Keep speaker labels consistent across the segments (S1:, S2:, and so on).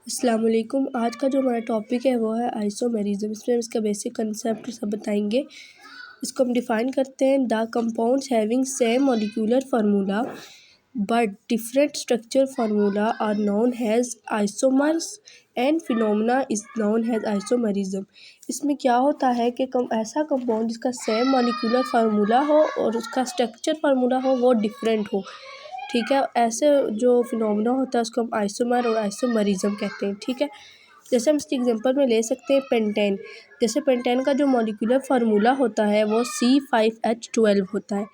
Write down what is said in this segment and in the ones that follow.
S1: अस्सलाम वालेकुम। आज का जो हमारा टॉपिक है वो है आइसोमेरिज्म। इसमें हम इसका बेसिक कंसेप्ट सब बताएंगे। इसको हम डिफ़ाइन करते हैं, the compounds having same molecular formula but different structure formula are known as isomers and phenomena is known as isomerism. इसमें क्या होता है कि ऐसा कंपाउंड जिसका सेम मॉलिक्यूलर फार्मूला हो और उसका स्ट्रक्चर फार्मूला हो वो डिफरेंट हो, ठीक है। ऐसे जो फिनोमेना होता है उसको हम आइसोमर और आइसोमरिज्म कहते हैं, ठीक है। जैसे हम इसके एग्जांपल में ले सकते हैं पेंटेन। जैसे पेंटेन का जो मॉलिक्यूलर फार्मूला होता है वो C5H12 होता है।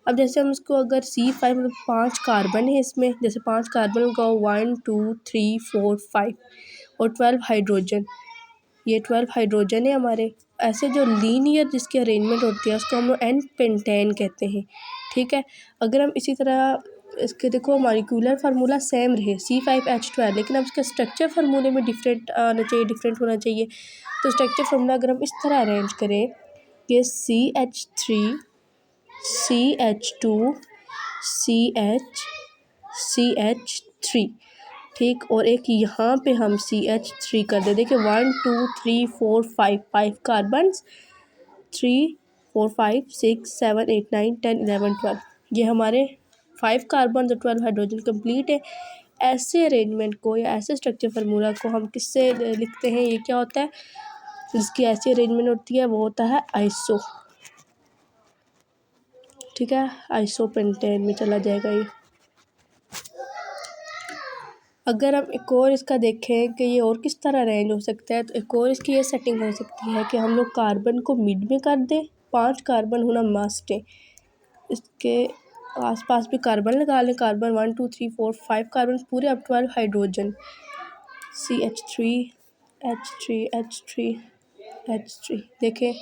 S1: अब जैसे हम इसको अगर C5 मतलब 5 कार्बन है इसमें, जैसे 5 कार्बन का 1 2 3 4 5 और 12 हाइड्रोजन, ये 12 हाइड्रोजन है हमारे। ऐसे जो लीनियर जिसकी अरेंजमेंट होती है उसको हम लोग एन पेंटेन कहते हैं, ठीक है। अगर हम इसी तरह इसके देखो मॉलिक्यूलर फार्मूला सेम रहे C5H12, लेकिन अब इसका स्ट्रक्चर फार्मूले में डिफरेंट आना चाहिए, डिफरेंट होना चाहिए। तो स्ट्रक्चर फार्मूला अगर हम इस तरह अरेंज करें कि CH3 CH2 CH3, ठीक, और एक यहाँ पे हम CH3 कर दे। देखिए 1 2 3 4 5 कार्बन, 3 4 5 6 7 8 9 10 11 12, ये हमारे 5 कार्बन और 12 हाइड्रोजन कंप्लीट है। ऐसे अरेंजमेंट को या ऐसे स्ट्रक्चर फार्मूला को हम किससे लिखते हैं, ये क्या होता है, जिसकी ऐसी अरेंजमेंट होती है वो होता है आइसो, ठीक है। आइसो पेंटेन में चला जाएगा ये। अगर हम एक और इसका देखें कि ये और किस तरह अरेंज हो सकता है, तो एक और इसकी ये सेटिंग हो सकती है कि हम लोग कार्बन को मिड में कर दें। 5 कार्बन होना मस्ट है, इसके आसपास भी कार्बन लगा लें। कार्बन 1 2 3 4 5 कार्बन पूरे, अब 12 हाइड्रोजन CH3 H3 देखें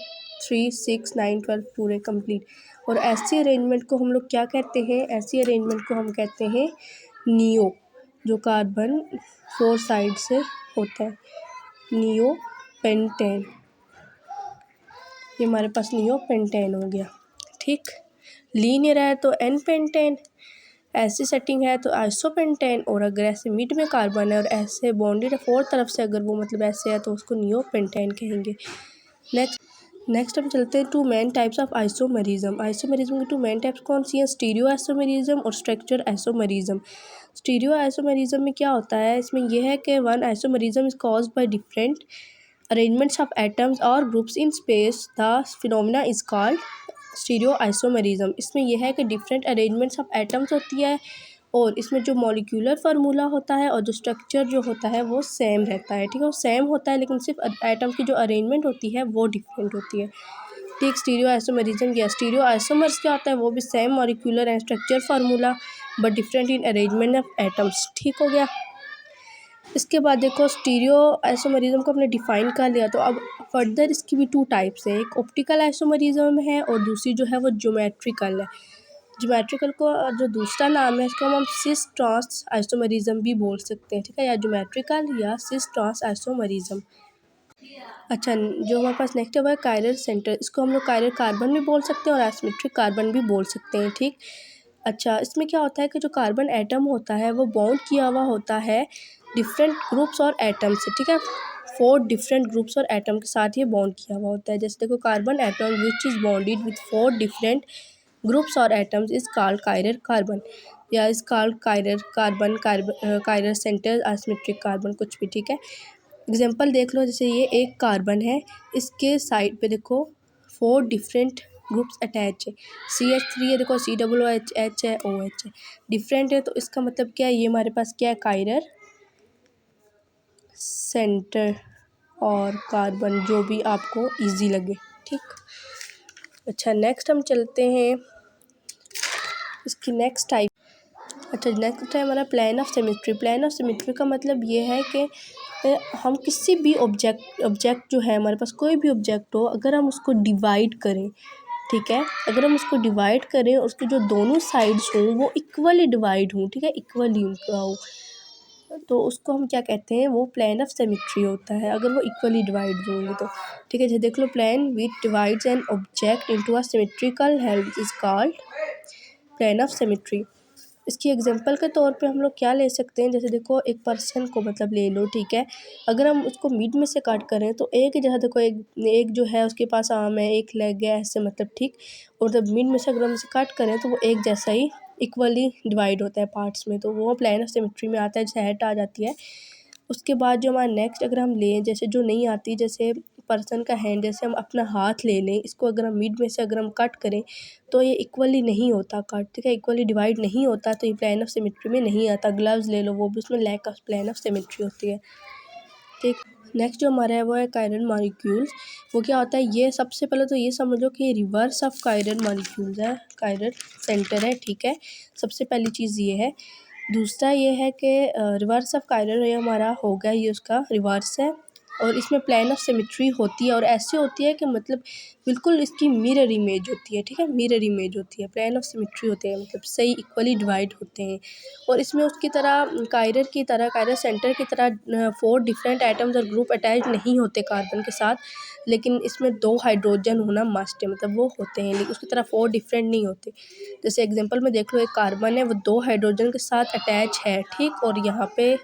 S1: 3 6 9 12 पूरे कंप्लीट। और ऐसी अरेंजमेंट को हम लोग क्या कहते हैं, ऐसी अरेंजमेंट को हम कहते हैं नियो, जो कार्बन 4 साइड से होता है, नियो पेंटेन। ये हमारे पास नियो पेंटेन हो गया, ठीक। लीनियर है तो एन पेंटेन, ऐसी सेटिंग है तो आइसोपेंटेन, और अगर ऐसे मिड में कार्बन है और ऐसे बॉन्डेड है 4 तरफ से, अगर वो मतलब ऐसे है तो उसको नियो पेंटेन कहेंगे। नेक्स्ट हम चलते हैं 2 main types of isomerism. Isomerism की 2 मेन टाइप्स कौन सी हैं, स्टीरियो आइसोमेरिज्म और स्ट्रक्चर आइसोमेरिज्म। स्टीरियो आइसोमेरिज्म में क्या होता है, इसमें यह है कि one isomerism is caused by different arrangements of atoms or groups in space, the phenomena is called stereo isomerism. इसमें यह है कि डिफरेंट अरेंजमेंट्स ऑफ एटम्स होती है और इसमें जो मॉलिक्यूलर फार्मूला होता है और जो स्ट्रक्चर जो होता है वो सेम रहता है, ठीक है। वो सेम होता है लेकिन सिर्फ एटम की जो अरेंजमेंट होती है वो डिफरेंट होती है, ठीक। स्टीरियो आइसोमेरिज्म या स्टीरियो आइसोमर्स क्या होता है, वो भी same molecular and structure formula but different in arrangement of atoms, ठीक हो गया। इसके बाद देखो स्टीरियो आइसोमेरिज्म को हमने डिफ़ाइन कर लिया, तो अब फर्दर इसकी भी 2 टाइप्स हैं। एक ऑप्टिकल आइसोमेरिज्म है और दूसरी जो है वो ज्योमेट्रिकल है। ज्योमेट्रिकल को जो दूसरा नाम है इसको हम सिस ट्रांस आइसोमेरिज्म भी बोल सकते हैं, ठीक है, या ज्योमेट्रिकल या सिस ट्रांस आइसोमेरिज्म। अच्छा, जो हमारे पास नेक्स्ट है वो है कायरल सेंटर। इसको हम लोग कायरल कार्बन भी बोल सकते हैं और एसिमेट्रिक कार्बन भी बोल सकते हैं, ठीक। अच्छा, इसमें क्या होता है कि जो कार्बन एटम होता है वो बॉन्ड किया हुआ होता है डिफरेंट ग्रुप्स और एटम से, ठीक है। 4 डिफरेंट ग्रुप्स और एटम के साथ ये बॉन्ड किया हुआ होता है। जैसे देखो carbon atom which is bonded with 4 different groups और atoms is called chiral carbon, या is called chiral carbon, chiral center, asymmetric carbon, कुछ भी, ठीक है। एग्जांपल देख लो, जैसे ये एक कार्बन है, इसके साइड पे देखो 4 डिफरेंट ग्रुप्स अटैच है। CH3 है, देखो COOH है, OH है, डिफरेंट है, तो इसका मतलब क्या है, ये हमारे पास क्या है, कायरल सेंटर और कार्बन, जो भी आपको इजी लगे, ठीक। अच्छा, नेक्स्ट हम चलते हैं इसकी नेक्स्ट टाइप। अच्छा, नेक्स्ट है हमारा plan of symmetry. Plan of symmetry का मतलब ये है कि हम किसी भी ऑब्जेक्ट जो है हमारे पास, कोई भी ऑब्जेक्ट हो, अगर हम उसको डिवाइड करें, ठीक है, अगर हम उसको डिवाइड करें और उसके जो दोनों साइड्स हों वो इक्वली डिवाइड हों, ठीक है, इक्वली उनका हो, तो उसको हम क्या कहते हैं, वो प्लान ऑफ सिमेट्री होता है, अगर वो इक्वली डिवाइड होंगे तो, ठीक है। जैसे देख लो, plane which divides an object into a symmetrical help is called plane of symmetry. इसकी एग्जांपल के तौर पे हम लोग क्या ले सकते हैं, जैसे देखो एक पर्सन को मतलब ले लो, ठीक है। अगर हम उसको मिड में से कट करें तो एक ही जैसा देखो, एक जो है उसके पास आर्म है, एक लेग है, ऐसे मतलब ठीक। और जब मिड में से अगर हम इसे कट करें तो वो एक जैसा ही इक्वली डिवाइड होता है पार्ट्स में, तो वो प्लेन ऑफ सिमेट्री में आता है, जैसे हेड आ जाती है। उसके बाद जो हमारा नेक्स्ट अगर हम लें, जैसे जो नहीं आती, जैसे पर्सन का हैंड, जैसे हम अपना हाथ ले लें, इसको अगर हम मिड में से अगर हम कट करें तो ये इक्वली नहीं होता कट, ठीक है, इक्वली डिवाइड नहीं होता, तो ये प्लेन ऑफ सिमेट्री में नहीं आता। ग्लव्स ले लो, वो भी उसमें lack of plane of symmetry होती है, ठीक। नेक्स्ट जो हमारा है वो है कायरन मॉलिक्यूल्स। वो क्या होता है, ये सबसे पहले तो ये समझो कि रिवर्स ऑफ कायरन मॉलिक्यूल्स है, कायरन सेंटर है, ठीक है, सबसे पहली चीज़ ये है। दूसरा ये है कि रिवर्स ऑफ कायरन ये हमारा हो गया, ये उसका रिवर्स है, और इसमें प्लेन ऑफ सिमेट्री होती है, और ऐसी होती है कि मतलब बिल्कुल इसकी मिरर इमेज होती है, ठीक है, मिरर इमेज होती है, प्लेन ऑफ सिमेट्री होते हैं, मतलब सही इक्वली डिवाइड होते हैं। और इसमें उसकी तरह कायरन सेंटर की तरह 4 डिफरेंट एटम्स और ग्रुप अटैच नहीं होते कार्बन के साथ, लेकिन इसमें 2 हाइड्रोजन होना मस्ट है, मतलब वो होते हैं, लेकिन उसकी तरह 4 डिफरेंट नहीं होते। जैसे एग्जांपल में देख लो, एक कार्बन है वो 2 हाइड्रोजन के साथ अटैच है, ठीक, और यहाँ पे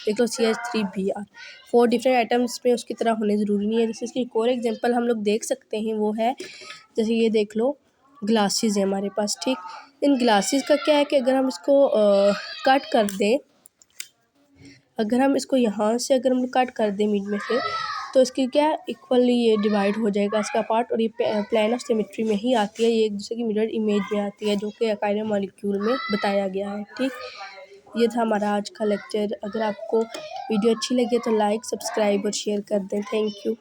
S1: देख लो CH3Br, 4 डिफरेंट आइटम्स में उसकी तरह होने ज़रूरी नहीं है। जैसे इसकी एक और एग्जांपल हम लोग देख सकते हैं, वो है जैसे ये देख लो, ग्लासेस है हमारे पास, ठीक। इन ग्लासेस का क्या है कि अगर हम इसको कट कर दें, अगर हम इसको यहाँ से अगर हम कट कर दें मिड में से, तो इसकी क्या इक्वली ये डिवाइड हो जाएगा इसका पार्ट, और ये प्लेन ऑफ सिमेट्री में ही आती है, ये एक दूसरे की मिरर इमेज में आती है, जो कि अकायरन मॉलिक्यूल में बताया गया है, ठीक। ये था हमारा आज का लेक्चर। अगर आपको वीडियो अच्छी लगे तो लाइक, सब्सक्राइब और शेयर कर दें। Thank you.